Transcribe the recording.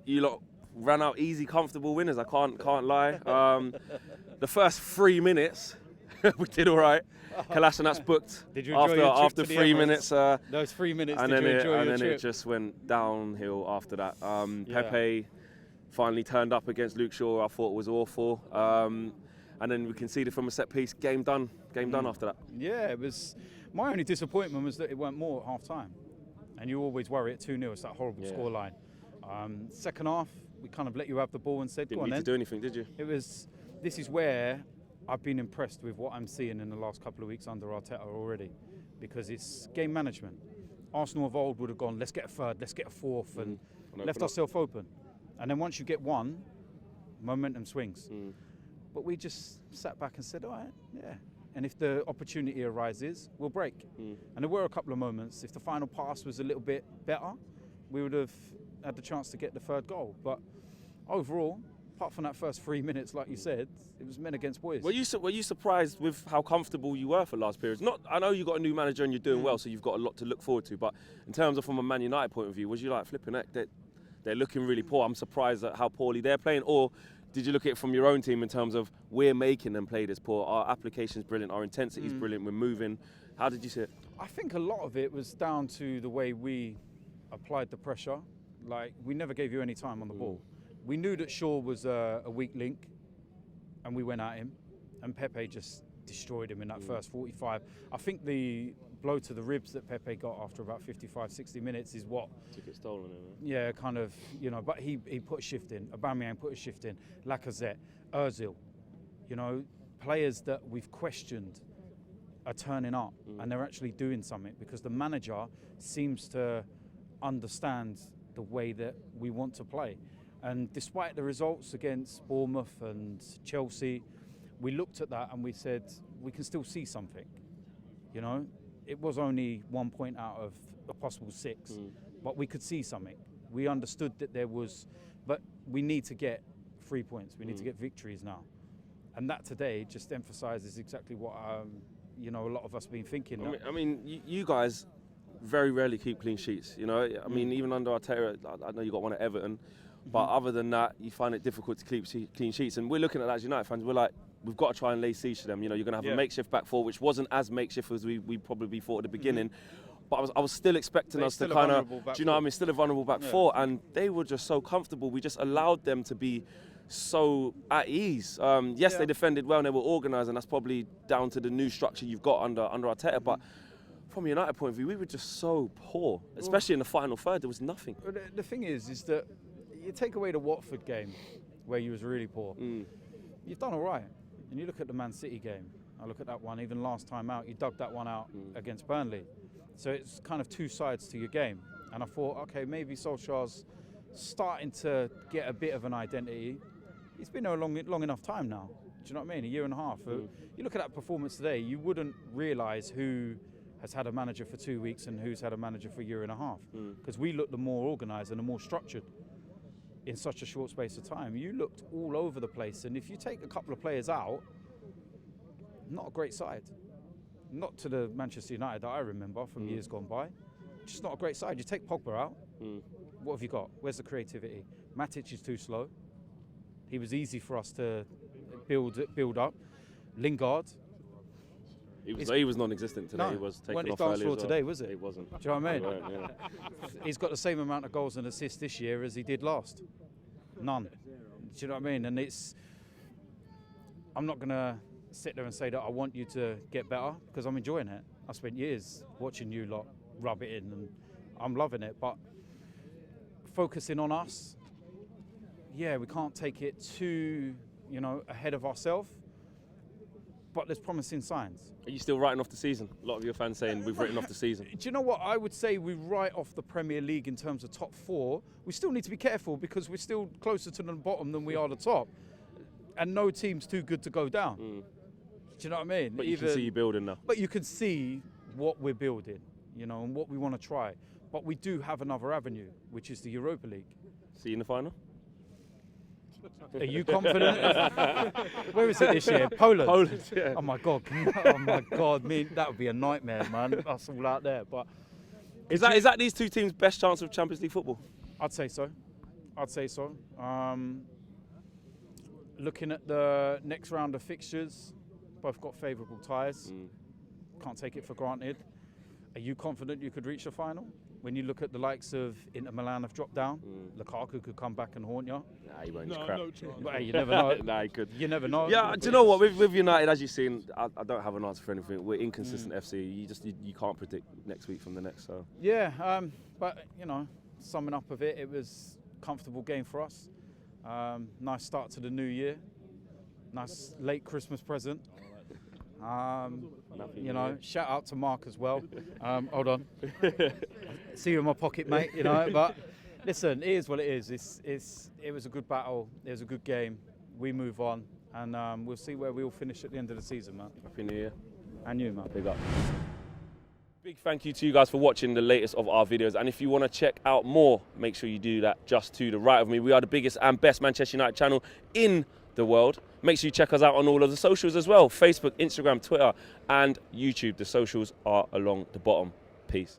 you lot ran out easy, comfortable winners. I can't lie. The first 3 minutes, we did all right. Kalasanat's booked. Did you enjoy your trip after to the 3 Emirates? minutes? Those 3 minutes. And did then you enjoy your and then trip? it just went downhill after that. Yeah. Pepe finally turned up against Luke Shaw. I thought was awful. And then we conceded from a set piece. Game done. Game done after that. Yeah, it was. My only disappointment was that it weren't more at half time. And you always worry at 2-0. It's that horrible scoreline. Second half, we kind of let you have the ball and said, Didn't go on need then. to do anything, did you? This is where I've been impressed with what I'm seeing in the last couple of weeks under Arteta already, because it's game management. Arsenal of old would have gone, let's get a third, let's get a fourth, and left ourselves open. And then once you get one, momentum swings. But we just sat back and said, all right, yeah. And if the opportunity arises, we'll break. And there were a couple of moments. If the final pass was a little bit better, we would have had the chance to get the third goal. But overall, apart from that first 3 minutes, like you said, it was men against boys. Were you surprised with how comfortable you were for last periods? I know you got a new manager and you're doing well, so you've got a lot to look forward to. But in terms of from a Man United point of view, was you like flipping heck? They're looking really poor. I'm surprised at how poorly they're playing. Or did you look at it from your own team in terms of we're making them play this poor? Our application's brilliant, our intensity's brilliant, we're moving. How did you see it? I think a lot of it was down to the way we applied the pressure. Like, we never gave you any time on the ball. We knew that Shaw was a weak link, and we went at him, and Pepe just destroyed him in that first 45. I think the blow to the ribs that Pepe got after about 55, 60 minutes is what Took it stolen, yeah, kind of, but he put a shift in. Aubameyang put a shift in. Lacazette, Ozil, players that we've questioned are turning up and they're actually doing something, because the manager seems to understand the way that we want to play. And despite the results against Bournemouth and Chelsea, we looked at that and we said, we can still see something. It was only 1 point out of a possible 6, but we could see something. We understood that there was, but we need to get 3 points. We need to get victories now. And that today just emphasises exactly what, a lot of us have been thinking. I mean, you guys very rarely keep clean sheets. I mean, even under Arteta, I know you got one at Everton, but other than that, you find it difficult to keep clean sheets. And we're looking at that as United fans. We're like, we've got to try and lay siege to them. You're going to have a makeshift back four, which wasn't as makeshift as we probably thought at the beginning. But I was still expecting us to kind of, still a vulnerable back four. And they were just so comfortable. We just allowed them to be so at ease. They defended well and they were organised, and that's probably down to the new structure you've got under Arteta. But from a United point of view, we were just so poor, especially in the final third. There was nothing. The thing is that you take away the Watford game where you was really poor. You've done all right. And you look at the Man City game. I look at that one. Even last time out, you dug that one out against Burnley. So it's kind of two sides to your game. And I thought, okay, maybe Solskjaer's starting to get a bit of an identity. He's been there a long enough time now. Do you know what I mean? 1.5 years. You look at that performance today, you wouldn't realise who has had a manager for 2 weeks and who's had a manager for 1.5 years. Because we looked the more organised and the more structured in such a short space of time. You looked all over the place. And if you take a couple of players out, not a great side. Not to the Manchester United that I remember from years gone by. Just not a great side. You take Pogba out, what have you got? Where's the creativity? Matic is too slow. He was easy for us to build up. Lingard. He was non-existent today. No, he was taken wasn't off his dance early floor as well. today, was it? It wasn't. Do you know what I mean? Right, He's got the same amount of goals and assists this year as he did last. None. Do you know what I mean? And I'm not going to sit there and say that I want you to get better, because I'm enjoying it. I spent years watching you lot rub it in and I'm loving it. But focusing on us, we can't take it too, ahead of ourselves. But there's promising signs. Are you still writing off the season? A lot of your fans saying we've written off the season. Do you know what? I would say we write off the Premier League in terms of top 4. We still need to be careful because we're still closer to the bottom than we are the top. And no team's too good to go down. Do you know what I mean? But you can see you building now. But you can see what we're building, and what we want to try. But we do have another avenue, which is the Europa League. See you in the final? Are you confident? Where is it this year? Poland. Poland, yeah. Oh my God! That would be a nightmare, man. Us all out there. But is that these two teams' best chance of Champions League football? I'd say so. I'd say so. Looking at the next round of fixtures, both got favourable ties. Can't take it for granted. Are you confident you could reach the final? When you look at the likes of Inter Milan have dropped down, Lukaku could come back and haunt you. Nah, he won't. Crap. No chance. But, hey, you never know. Nah, he could. You never know. Yeah, do you know what? With United, as you've seen, I don't have an answer for anything. We're inconsistent FC. You can't predict next week from the next. So yeah, but you know, summing up of it, it was a comfortable game for us. Nice start to the new year. Nice late Christmas present. You know, shout out to Mark as well. Hold on. See you in my pocket, mate. You know, but listen, it is what it is. It was a good battle. It was a good game. We move on, and we'll see where we all finish at the end of the season, man. Happy New Year. And you, man. Big up. Big thank you to you guys for watching the latest of our videos. And if you want to check out more, make sure you do that just to the right of me. We are the biggest and best Manchester United channel in the world. Make sure you check us out on all of the socials as well. Facebook, Instagram, Twitter, and YouTube. The socials are along the bottom. Peace.